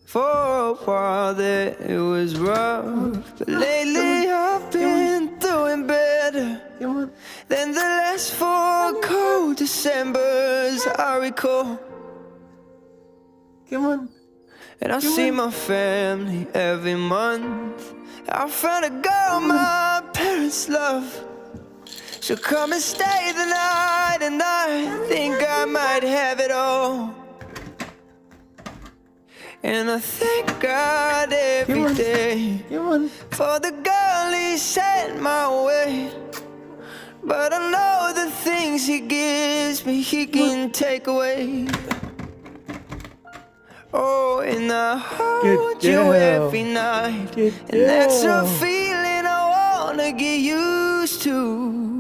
For a while there it was rough, but lately I've been doing better than the last 4 cold Decembers I recall. And I see my family every month. I found a girl my parents love. She'll come and stay the night, and I think I might have it all. And I thank God every day for the girl He sent my way. But I know the things He gives me He can take away. Oh, and I hold you every night, and that's a feeling I wanna get used to.